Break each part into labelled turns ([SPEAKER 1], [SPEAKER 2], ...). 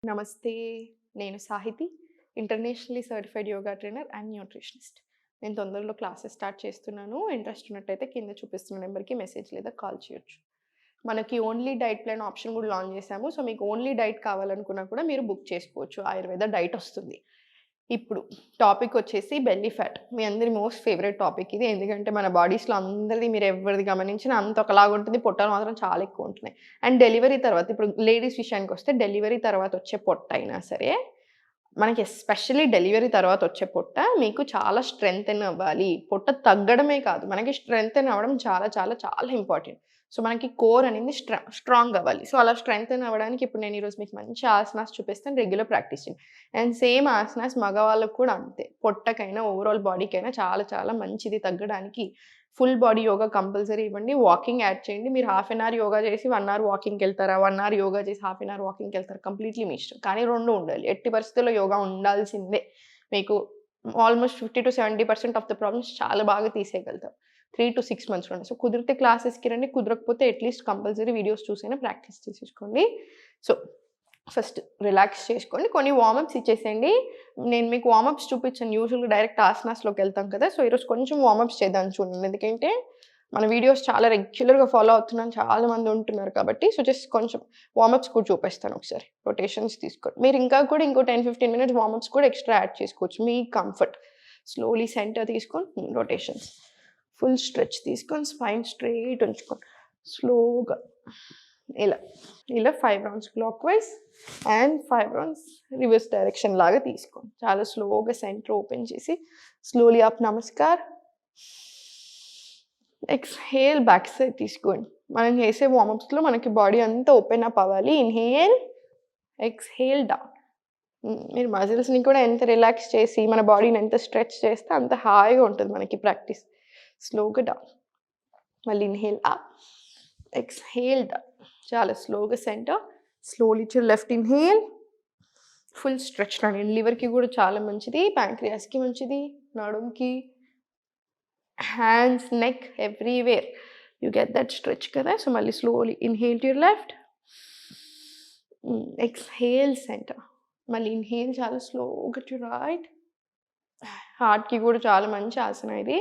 [SPEAKER 1] నమస్తే. నేను Sahithi. Internationally certified yoga trainer and nutritionist. నేను తొందరలో క్లాసెస్ స్టార్ట్ చేస్తున్నాను. ఇంట్రెస్ట్ ఉన్నట్టయితే కింద చూపిస్తున్న నెంబర్‌కి మెసేజ్ లేదా కాల్ చేయొచ్చు. మనకి ఓన్లీ డైట్ ప్లాన్ ఆప్షన్ కూడా లాంచ్ చేశాము. సో, మీకు ఓన్లీ డైట్ కావాలనుకున్నా కూడా మీరు బుక్ చేసుకోవచ్చు. ఆయుర్వేద డైట్ వస్తుంది. ఇప్పుడు టాపిక్ వచ్చేసి బెల్లీ ఫ్యాట్. మీ అందరి మోస్ట్ ఫేవరెట్ టాపిక్ ఇది. ఎందుకంటే మన బాడీస్‌లో అందరిది మీరు ఎవరిది గమనించినా అంత ఒకలాగా ఉంటుంది. పొట్టలు మాత్రం చాలా ఎక్కువ ఉంటున్నాయి. అండ్ డెలివరీ తర్వాత ఇప్పుడు లేడీస్ విషయానికొస్తే డెలివరీ తర్వాత వచ్చే పొట్టయినా సరే, మనకి ఎస్పెషల్లీ డెలివరీ తర్వాత వచ్చే పొట్ట మీకు చాలా స్ట్రెంథెన్ అవ్వాలి. పొట్ట తగ్గడమే కాదు, మనకి స్ట్రెంథెన్ అవ్వడం చాలా చాలా చాలా ఇంపార్టెంట్. సో, మనకి కోర్ అనేది స్ట్రాంగ్ అవ్వాలి. సో, అలా స్ట్రెంథెన్ అవ్వడానికి ఇప్పుడు నేను ఈరోజు మీకు మంచి ఆసనాస్ చూపిస్తాను. రెగ్యులర్ ప్రాక్టీస్ చేయండి. అండ్ సేమ్ ఆసనాస్ మగవాళ్ళకి కూడా అంతే. పొట్టకైనా, ఓవరాల్ బాడీకైనా చాలా చాలా మంచిది తగ్గడానికి. ఫుల్ బాడీ యోగా కంపల్సరీ ఇవ్వండి. వాకింగ్ యాడ్ చేయండి. మీరు హాఫ్ ఎన్ అవర్ యోగా చేసి 1 అవర్ వాకింగ్‌కెళ్తారా? 1 అవర్ యోగా చేసి హాఫ్ ఎన్ అవర్ వాకింగ్‌కెళ్తారా? కంప్లీట్‌లీ మీ ఇష్టం. కానీ 2 ఉండాలి. ఎట్టి పరిస్థితుల్లో యోగా ఉండాల్సిందే. మీకు ఆల్‌మోస్ట్ 50-70% ఆఫ్ ద ప్రాబ్లమ్స్ చాలా బాగా తీసేయగలుగుతాం. 3-6 మంత్స్‌లోనే. సో, కుదిరితే క్లాసెస్‌కి రండి. కుదరకపోతే అట్‌లీస్ట్ కంపల్సరీ వీడియోస్ చూసైనా ప్రాక్టీస్ చేసేసుకోండి. సో, ఫస్ట్ రిలాక్స్ చేసుకోండి. కొన్ని వార్మప్స్ ఇచ్చేసేయండి. నేను మీకు వార్మప్స్ చూపించను. యూజువల్‌గా డైరెక్ట్ ఆసనాస్‌లోకెళ్తాం కదా! సో, ఈరోజు కొంచెం వార్మప్స్ చేద్దాం చూడండి. ఎందుకంటే మన వీడియోస్ చాలా రెగ్యులర్‌గా ఫాలో అవుతున్నాను చాలా మంది ఉంటున్నారు కాబట్టి, సో, జస్ట్ కొంచెం వార్మప్స్ కూడా చూపిస్తాను ఒకసారి. రొటేషన్స్ తీసుకోండి. మీరు ఇంకా కూడా ఇంకో 10-15 మినిట్స్ వార్మప్స్ కూడా ఎక్స్‌ట్రా యాడ్ చేసుకోవచ్చు. మీ కంఫర్ట్. స్లోలీ సెంటర్ తీసుకొని రొటేషన్స్. ఫుల్ స్ట్రెచ్ తీసుకొని స్పైన్ స్ట్రెయిట్ ఉంచుకోండి. స్లోగా ఇలా. ఇలా 5 rounds clock wise and 5 rounds reverse direction లాగా తీసుకోండి. చాలా స్లోగా సెంటర్ ఓపెన్ చేసి slowly up namaskar. Exhale back side తీసుకోండి. మనం చేసే వార్మప్స్‌లో మనకి బాడీ అంతా ఓపెన్ అప్ అవ్వాలి. Inhale, exhale down. మీరు మజిల్స్‌ని కూడా ఎంత రిలాక్స్ చేసి, మన బాడీని ఎంత స్ట్రెచ్ చేస్తే అంత హాయిగా ఉంటది మనకి ప్రాక్టీస్. స్లోగా డౌన్. మళ్ళీ ఇన్‌హేల్ అప్, ఎక్స్‌హేల్ డౌన్. చాలా స్లోగా centre. Slowly to left inhale. Full stretch రండి. లివర్‌కి కూడా చాలా మంచిది. ప్యాంక్రియాస్‌కి మంచిది. నడుముకి, hands, neck everywhere. You get that stretch కదా! సో, మళ్ళీ slowly inhale to your left. Exhale centre. మళ్ళీ ఇన్‌హేల్ చాలా స్లోగా టు రైట్. హార్ట్‌కి కూడా చాలా మంచి ఆసన ఇది.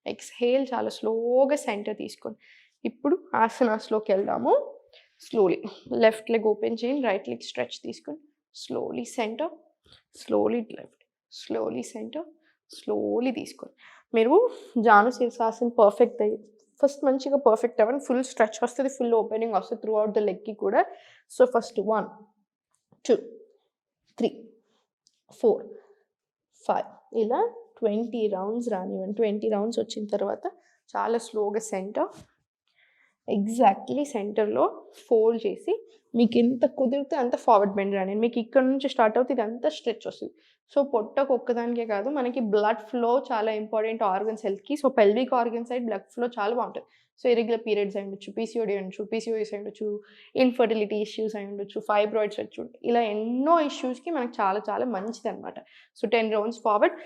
[SPEAKER 1] ఎక్స్‌హేల్ చాలా స్లోగా సెంటర్ తీసుకోండి. ఇప్పుడు ఆసనాస్‌లోకెళ్దాము. స్లోలీ లెఫ్ట్ లెగ్ ఓపెన్ చేయండి. రైట్ లెగ్ స్ట్రెచ్ తీసుకోండి. Slowly centre, slowly left, slowly centre, slowly తీసుకోండి. మీరు జాను శీర్షాసన్ పర్ఫెక్ట్ అయ్యి ఫస్ట్ మంచిగా పర్ఫెక్ట్ అవ్వండి. ఫుల్ స్ట్రెచ్ వస్తది. ఫుల్ ఓపెనింగ్ వస్తది త్రూ ఔట్ ద లెగ్‌కి కూడా. సో, ఫస్ట్ 1, 2, 3, 4, 5 ఇలా 20 రౌండ్స్ రానివ్వండి. 20 రౌండ్స్ వచ్చిన తర్వాత చాలా స్లోగా సెంటర్, ఎగ్జాక్ట్‌లీ సెంటర్‌లో ఫోల్డ్ చేసి మీకు ఎంత కుదిరితే అంత ఫార్వర్డ్ బెండ్ రానియండి. మీకు ఇక్కడ నుంచి స్టార్ట్ అవుతే ఇదంతా స్ట్రెచ్ వస్తది. సో, పొట్టకు ఒక్కదానికే కాదు, మనకి బ్లడ్ ఫ్లో చాలా ఇంపార్టెంట్ ఆర్గన్స్ హెల్త్‌కి. So, pelvic organ side blood flow చాలా బావుంటది. సో, ఇర్రెగ్యులర్ పీరియడ్స్ అయ్యుండొచ్చు, పీసీఓడీ అయ్యుండొచ్చు, పీసీఓఎస్ అయ్యుండొచ్చు, ఇన్‌ఫర్టిలిటీ ఇష్యూస్ అయ్యుండొచ్చు, ఫైబ్రాయిడ్స్ వచ్చి ఇలా ఎన్నో ఇష్యూస్‌కి మనకు చాలా చాలా మంచిదనమాట. So, 10 rounds forward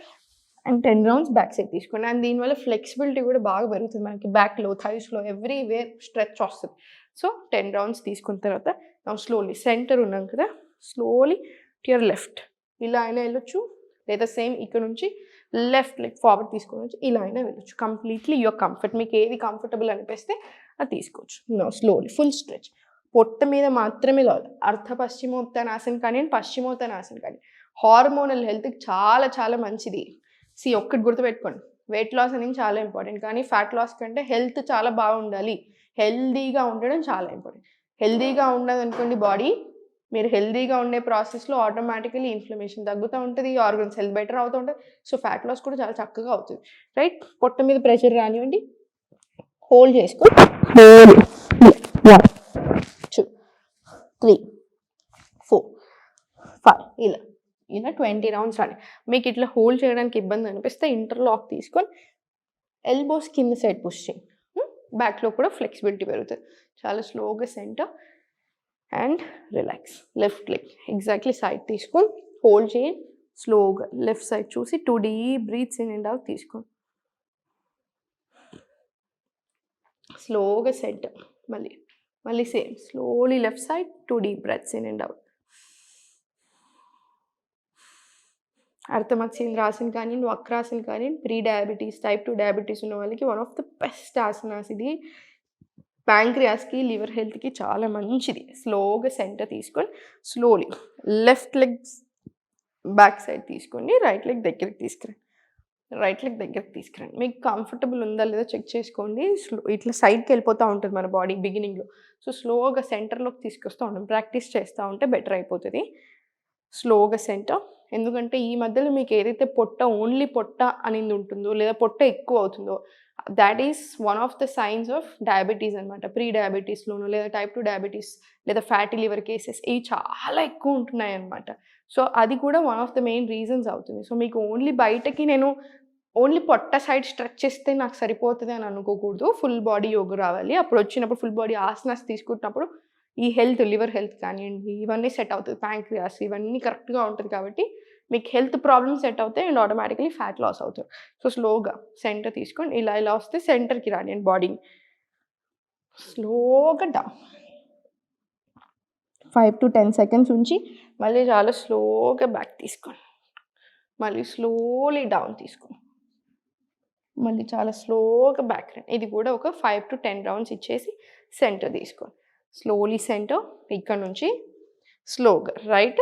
[SPEAKER 1] and 10 rounds back side తీసుకోండి. అండ్ దీనివల్ల ఫ్లెక్సిబిలిటీ కూడా బాగా పెరుగుతుంది. మనకి బ్యాక్‌లో, థైస్‌లో ఎవ్రీవేర్ స్ట్రెచ్ వస్తది. సో, 10 రౌండ్స్ తీసుకున్న తర్వాత స్లోలీ సెంటర్ ఉన్నాం కదా! Slowly to your left. ఇలా అయినా వెళ్ళొచ్చు. లేదా సేమ్ ఇక్కడ నుంచి లెఫ్ట్ లెగ్ ఫార్వర్డ్ తీసుకొనొచ్చి ఇలా అయినా వెళ్ళొచ్చు. Completely your comfort. మీకు ఏది కంఫర్టబుల్ అనిపిస్తే అది తీసుకోవచ్చు. Now slowly full stretch. పొట్ట మీద మాత్రమే లాగాలి. అర్ధ పశ్చిమోత్తానాసన కానియండి, పశ్చిమోత్తానాసన కానీ హార్మోనల్ హెల్త్‌కి చాలా చాలా మంచిది. ఒక్కటి గుర్తుపెట్టుకోండి. వెయిట్ లాస్ అనేది చాలా ఇంపార్టెంట్. కానీ ఫ్యాట్ లాస్ కంటే హెల్త్ చాలా బాగుండాలి. హెల్తీగా ఉండడం చాలా ఇంపార్టెంట్. హెల్తీగా ఉన్నదనుకోండి బాడీ, మీరు హెల్తీగా ఉండే ప్రాసెస్‌లో ఆటోమేటికల్లీ ఇన్‌ఫ్లమేషన్ తగ్గుతా ఉంటది. ఆర్గన్స్ హెల్త్ బెటర్ అవుతూ ఉంటది. సో, ఫ్యాట్ లాస్ కూడా చాలా చక్కగా అవుతది. రైట్? పొట్ట మీద ప్రెషర్ రానివ్వండి. హోల్డ్ చేసుకొని స్లోలీ 1, 2, 3, 4, 5 ఇలా. ఇలా 20 రౌండ్స్ రాని. మీకు ఇట్లా హోల్డ్ చేయడానికి ఇబ్బంది అనిపిస్తే ఇంటర్లాక్ తీసుకొని ఎల్బోస్ కింద సైడ్ పుష్ చేయండి. బ్యాక్‌లో కూడా ఫ్లెక్సిబిలిటీ పెరుగుతది. చాలా స్లోగా centre and relax. Left leg exactly side తీసుకొని హోల్డ్ చేయండి. స్లోగా లెఫ్ట్ సైడ్ చూసి 2 deep breaths in and out తీసుకోండి. స్లోగా సెంటర్. మళ్ళీ same slowly left side 2 deep breaths in and out. Ardha Matsyendrasana కానివ్వండి, వక్రాసన్ కానివ్వండి, ప్రీ డయాబెటీస్, టైప్ 2 డయాబెటీస్ ఉన్న వాళ్ళకి one of the best asanas ఇది. ప్యాంక్రియాస్కి, లివర్ హెల్త్కి చాలా మంచిది. స్లోగా సెంటర్ తీసుకొని slowly left leg back side తీసుకోండి, రైట్ లెగ్ దగ్గరికి తీసుకురండి. మీకు కంఫర్టబుల్ ఉందా లేదా చెక్ చేసుకోండి. ఇట్లా సైడ్కి వెళ్ళిపోతూ ఉంటుంది మన బాడీ బిగినింగ్లో. సో స్లోగా సెంటర్లోకి తీసుకొస్తూ ఉంటాం. ప్రాక్టీస్ చేస్తూ ఉంటే బెటర్ అయిపోతుంది. స్లోగా సెంటర్. ఎందుకంటే ఈ మధ్యలో మీకు ఏదైతే ఓన్లీ పొట్ట అనేది ఉంటుందో, లేదా పొట్ట ఎక్కువ అవుతుందో, that is one of the science of diabetes అనమాట. ప్రీ డయాబెటీస్లోనూ, లేదా టైప్ 2 డయాబెటీస్, లేదా ఫ్యాటీ లివర్ కేసెస్ ఇవి చాలా ఎక్కువ ఉంటున్నాయి అనమాట. సో అది కూడా one of the main reasons అవుతుంది. సో మీకు బయటకి నేను ఓన్లీ పొట్ట సైడ్ స్ట్రెచ్ చేస్తే నాకు సరిపోతుంది అని అనుకోకూడదు. ఫుల్ బాడీ యోగా రావాలి. అప్పుడు వచ్చినప్పుడు ఫుల్ బాడీ ఆసనాస్ తీసుకుంటున్నప్పుడు ఈ హెల్త్, లివర్ హెల్త్ కానివ్వండి, ఇవన్నీ సెట్ అవుతుంది. ప్యాంక్రియాస్ ఇవన్నీ కరెక్ట్గా ఉంటుంది కాబట్టి మీకు హెల్త్ ప్రాబ్లమ్స్ సెట్ అవుతాయి అండ్ ఆటోమేటిక్లీ ఫ్యాట్ లాస్ అవుతారు. సో స్లోగా సెంటర్ తీసుకొని ఇలా వస్తే సెంటర్కి రానియండి బాడీని. స్లోగా డౌన్ 5 to 10 seconds ఉంచి మళ్ళీ చాలా స్లోగా బ్యాక్ తీసుకోండి. మళ్ళీ స్లోలీ డౌన్ తీసుకోండి. మళ్ళీ చాలా స్లోగా బ్యాక్ రండి. ఇది కూడా ఒక 5 to 10 రౌండ్స్ ఇచ్చేసి సెంటర్ తీసుకోండి. Slowly centre. ఇక్కడ నుంచి స్లోగా రైట్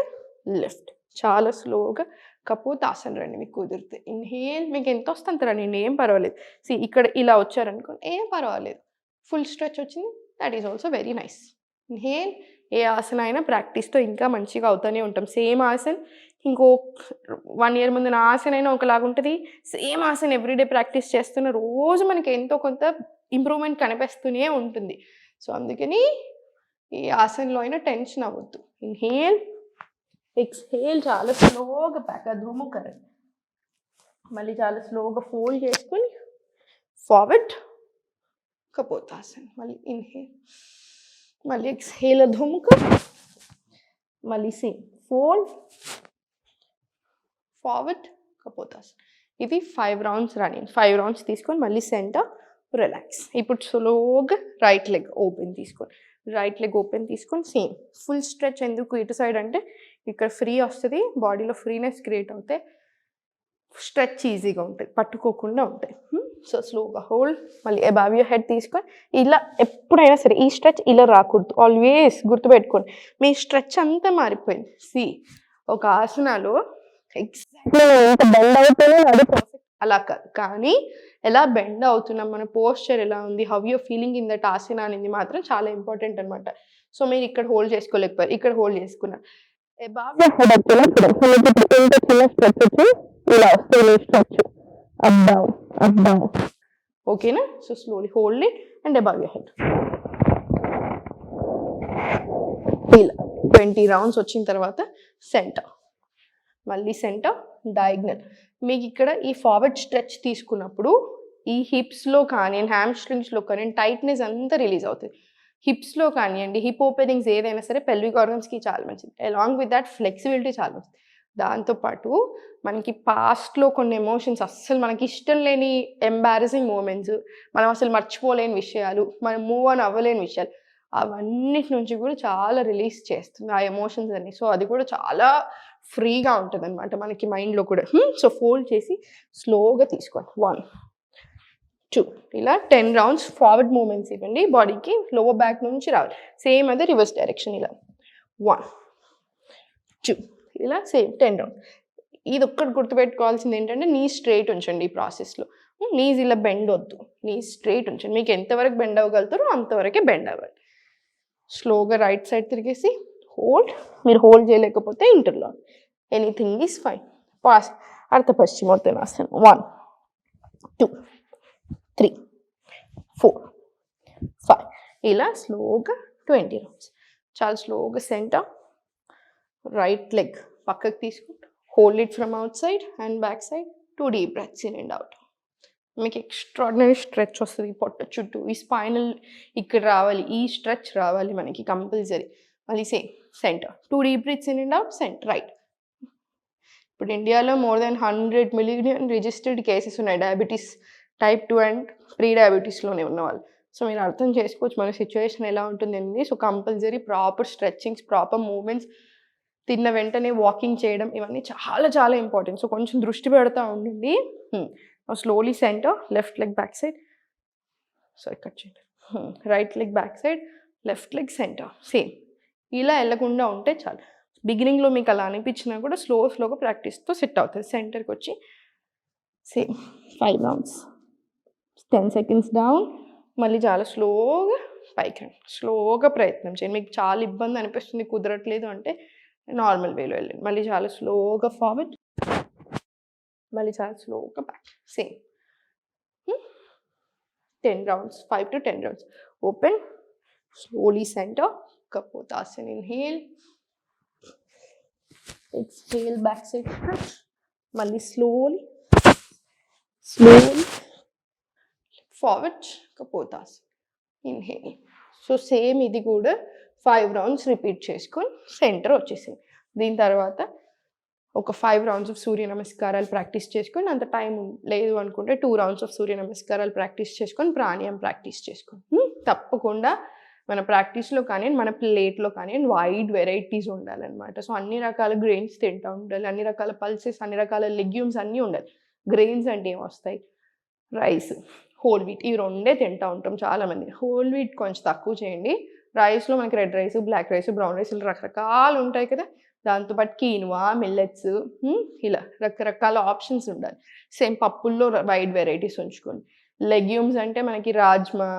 [SPEAKER 1] లెఫ్ట్ చాలా స్లోగా కపోతాసన రండి. మీకు కుదిరితే ఇన్హేల్. మీకు ఎంత వస్తే అంత రండి, ఏం పర్వాలేదు. ఇక్కడ ఇలా వచ్చారనుకోండి, ఏం పర్వాలేదు. ఫుల్ స్ట్రెచ్ వచ్చింది, that is also very nice. Inhale. ఏ ఆసన అయినా ప్రాక్టీస్తో ఇంకా మంచిగా అవుతూనే ఉంటాం. సేమ్ ఆసన్ ఇంకో 1 year ముందు నా ఆసన అయినా ఒకలాగా ఉంటుంది. సేమ్ ఆసన్ ఎవ్రీడే ప్రాక్టీస్ చేస్తున్న రోజు మనకి ఎంతో కొంత ఇంప్రూవ్మెంట్ కనిపిస్తూనే ఉంటుంది. సో అందుకని ఈ ఆసనలో అయినా టెన్షన్ అవ్వద్దు. Inhale, exhale. చాలా స్లోగా బ్యాక్ అద్భుము కరెక్ట్. మళ్ళీ చాలా స్లోగా ఫోల్డ్ చేసుకొని ఫార్వర్డ్ కపోతాసన్. మళ్ళీ ఇన్హేల్, మళ్ళీ ఎక్స్హేల్ అధోముఖ, మళ్ళీ సేమ్ ఫోల్డ్ ఫార్వర్డ్ కపోతాసన్. ఇది 5 rounds రాని. 5 rounds తీసుకొని మళ్ళీ సెంటర్ రిలాక్స్. ఇప్పుడు స్లోగా రైట్ లెగ్ ఓపెన్ తీసుకొని సేమ్ ఫుల్ స్ట్రెచ్. ఎందుకు ఇటు సైడ్ అంటే ఇక్కడ ఫ్రీ వస్తుంది, బాడీలో ఫ్రీనెస్ క్రియేట్ అవుతాయి, స్ట్రెచ్ ఈజీగా ఉంటుంది, పట్టుకోకుండా ఉంటాయి. సో స్లోగా హోల్డ్. మళ్ళీ అబవ్ యువర్ హెడ్ తీసుకొని ఇలా ఎప్పుడైనా సరే ఈ స్ట్రెచ్ ఇలా రాకూడదు. ఆల్వేస్ గుర్తుపెట్టుకోండి, మీ స్ట్రెచ్ అంతా మారిపోయింది. ఒక ఆసనాలో ఎగ్జాక్ట్లీ ఎంత బెండ్ అవుతుందో అది పర్ఫెక్ట్ అలా కాదు, కానీ ఎలా బెండ్ అవుతున్నాం, మన పోస్చర్ ఎలా ఉంది, how your feeling in that asana అనేది మాత్రం చాలా ఇంపార్టెంట్ అనమాట. సో మీరు ఇక్కడ హోల్డ్ చేసుకోలేకపోయారు, ఇక్కడ హోల్డ్ చేసుకున్నారు. అబవ్ యువర్ హెడ్ చిన్న స్ట్రెచ్ వచ్చి ఇలా వస్తుంది స్ట్రెచ్ అప్ డౌన్. ఓకేనా? So slowly hold it and above your head. ఇలా 20 rounds వచ్చిన తర్వాత సెంటర్, మళ్ళీ సెంటర్ డయాగ్నల్. మీకు ఇక్కడ ఈ ఫార్వర్డ్ స్ట్రెచ్ తీసుకున్నప్పుడు ఈ హిప్స్లో కానీ హ్యామ్స్ట్రింగ్స్లో కానీ టైట్నెస్ అంతా రిలీజ్ అవుతుంది. హిప్స్లో కానివ్వండి, హిప్ ఓపెనింగ్స్ ఏదైనా సరే పెల్విక్ ఆర్గన్స్కి చాలా మంచిది. అలాంగ్ విత్ దాట్ ఫ్లెక్సిబిలిటీ చాలా మంచిది. దాంతోపాటు మనకి పాస్ట్లో కొన్ని ఎమోషన్స్, అస్సలు మనకి ఇష్టం లేని ఎంబారసింగ్ మూమెంట్స్, మనం అసలు మర్చిపోలేని విషయాలు, మనం మూవ్ ఆన్ అవ్వలేని విషయాలు, అవన్నిటి నుంచి కూడా చాలా రిలీజ్ చేస్తుంది ఆ ఎమోషన్స్ అన్ని. సో అది కూడా చాలా ఫ్రీగా ఉంటుంది అనమాట మనకి మైండ్లో కూడా. సో ఫోల్డ్ చేసి స్లోగా తీసుకోండి. 1 2 ఇలా 10 rounds ఫార్వర్డ్ మూమెంట్స్ ఇవ్వండి. బాడీకి లోవర్ బ్యాక్ నుంచి రావాలి. సేమ్ అదే రివర్స్ డైరెక్షన్. ఇలా 1 2 ఇలా సేమ్ 10 rounds. ఇది ఒక్కటి గుర్తుపెట్టుకోవాల్సింది ఏంటంటే, నీ స్ట్రైట్ ఉంచండి ఈ ప్రాసెస్లో. నీస్ ఇలా బెండ్ వద్దు, నీ స్ట్రైట్ ఉంచండి. మీకు ఎంతవరకు బెండ్ అవ్వగలుగుతారో అంతవరకే బెండ్ అవ్వండి. స్లోగా రైట్ సైడ్ తిరిగేసి హోల్డ్. మీరు హోల్డ్ చేయలేకపోతే interlock, anything is fine. Pass Ardha Paschimottanasana. 1 2 3 4 5 ఇలా స్లోగా 20 rounds. చాలా స్లోగా సెంటర్ రైట్ లెగ్ పక్కకు తీసుకుంటూ hold it from out side and back side. 2 deep breaths in and out. మీకు ఎక్స్ట్రాడినరీ స్ట్రెచ్ వస్తుంది పొట్ట చుట్టూ. ఈ స్పైనల్ ఇక్కడ రావాలి, ఈ స్ట్రెచ్ రావాలి మనకి కంపల్సరీ. మళ్ళీ same centre 2 deep breaths in and out. Centre right. ఇప్పుడు ఇండియాలో more than 100 million registered cases ఉన్నాయి డయాబెటీస్ టైప్ 2 అండ్ ప్రీ డయాబెటీస్లోనే ఉన్నవాళ్ళు. సో మీరు అర్థం చేసుకోవచ్చు మన సిచ్యువేషన్ ఎలా ఉంటుంది అనేది. So compulsory proper stretchings, proper movements తిన్న వెంటనే వాకింగ్ చేయడం ఇవన్నీ చాలా చాలా ఇంపార్టెంట్. సో కొంచెం దృష్టి పెడతా ఉండండి. Slowly centre, left leg back side. So ఇక్కడ చేయండి. Right leg back side, left leg centre. Same ఇలా వెళ్ళకుండా ఉంటే చాలు. బిగినింగ్లో మీకు అలా అనిపించినా కూడా స్లోగా ప్రాక్టీస్తో సెట్ అవుతుంది. సెంటర్కి వచ్చి సేమ్ 5 రౌండ్స్, 10 సెకండ్స్ డౌన్, మళ్ళీ చాలా స్లోగా పైకి రండి. స్లోగా ప్రయత్నం చేయండి. మీకు చాలా ఇబ్బంది అనిపిస్తుంది, కుదరట్లేదు అంటే నార్మల్ వేలో వెళ్ళండి. మళ్ళీ చాలా స్లోగా ఫార్వర్డ్, మళ్ళీ చాలా స్లోగా back. Same 10 rounds, 5 to 10 rounds. Open, slowly centre, Kapotasana. Inhale, exhale, back side stretch. మళ్ళీ slowly forward, Kapotasana. Inhale. So same ఇది కూడా 5 రౌండ్స్ రిపీట్ చేసుకొని సెంటర్ వచ్చేసింది. దీని తర్వాత ఒక 5 రౌండ్స్ ఆఫ్ సూర్య నమస్కారాలు ప్రాక్టీస్ చేసుకొని, అంత టైం లేదు అనుకుంటే 2 రౌండ్స్ ఆఫ్ సూర్య నమస్కారాలు ప్రాక్టీస్ చేసుకొని ప్రాణాయామం ప్రాక్టీస్ చేసుకొని తప్పకుండా మన ప్రాక్టీస్లో కానీ మన ప్లేట్లో కానీ వైడ్ వెరైటీస్ ఉండాలన్నమాట. సో అన్ని రకాల గ్రెయిన్స్ తింటూ ఉండాలి, అన్ని రకాల పల్సెస్, అన్ని రకాల లెగ్యూమ్స్ అన్నీ ఉండాలి. గ్రెయిన్స్ అంటే ఏమొస్తాయి? రైస్, హోల్ వీట్, ఇవి రెండే తింటూ ఉంటాం చాలామంది. హోల్ వీట్ కొంచెం తక్కువ చేయండి. రైస్లో మనకి red rice, black rice, brown rice ఇలా రకరకాలు ఉంటాయి కదా. దాంతోపాటు కీన్వా, మిల్లెట్స్, ఇలా రకరకాల ఆప్షన్స్ ఉండాలి. సేమ్ పప్పుల్లో వైడ్ వెరైటీస్ ఉంచుకోండి. లెగ్యూమ్స్ అంటే మనకి రాజ్మా,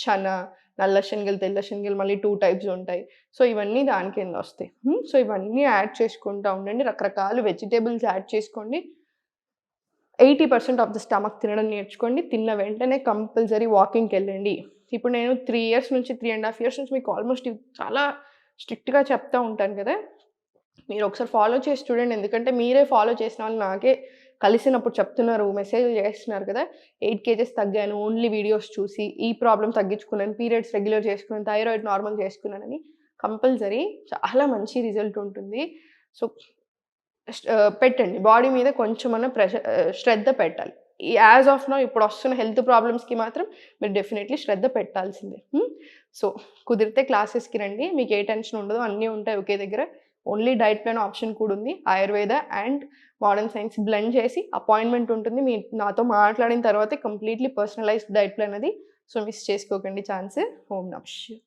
[SPEAKER 1] చనా, నల్ల శనగలు, తెల్ల శనగలు, మళ్ళీ 2 టైప్స్ ఉంటాయి. సో ఇవన్నీ దాని కింద వస్తాయి. సో ఇవన్నీ యాడ్ చేసుకుంటూ ఉండండి. రకరకాల వెజిటేబుల్స్ యాడ్ చేసుకోండి. 80% ఆఫ్ ద స్టమక్ తినడం నేర్చుకోండి. తిన్న వెంటనే కంపల్సరీ వాకింగ్కి వెళ్ళండి. ఇప్పుడు నేను 3 ఇయర్స్ నుంచి, 3.5 ఇయర్స్ నుంచి మీకు ఆల్మోస్ట్ చాలా స్ట్రిక్ట్గా చెప్తూ ఉంటాను కదా. మీరు ఒకసారి ఫాలో చేసి చూడండి. ఎందుకంటే మీరే ఫాలో చేసిన వాళ్ళు నాకే కలిసినప్పుడు చెప్తున్నారు, మెసేజ్ చేస్తున్నారు కదా. 8 kgs తగ్గాను ఓన్లీ వీడియోస్ చూసి, ఈ ప్రాబ్లం తగ్గించుకున్నాను, పీరియడ్స్ రెగ్యులర్ చేసుకున్నాను, థైరాయిడ్ నార్మల్ చేసుకున్నానని. కంపల్సరీ చాలా మంచి రిజల్ట్ ఉంటుంది. సో పెట్టండి, బాడీ మీద కొంచెమన్నా శ్రద్ధ పెట్టాలి. యాజ్ ఆఫ్ నౌ ఇప్పుడు వస్తున్న హెల్త్ ప్రాబ్లమ్స్కి మాత్రం మీరు డెఫినెట్లీ శ్రద్ధ పెట్టాల్సిందే. సో కుదిరితే క్లాసెస్కి రండి, మీకు ఏ టెన్షన్ ఉండదు, అన్నీ ఉంటాయి ఒకే దగ్గర. ఓన్లీ డైట్ ప్లాన్ ఆప్షన్ కూడా ఉంది. Ayurveda and modern science blend చేసి అపాయింట్మెంట్ ఉంటుంది. మీ నాతో మాట్లాడిన తర్వాతే కంప్లీట్లీ పర్సనలైజ్డ్ డైట్ ప్లాన్ అది. సో మిస్ చేసుకోకండి ఛాన్స్. ఓం నమః శివాయ.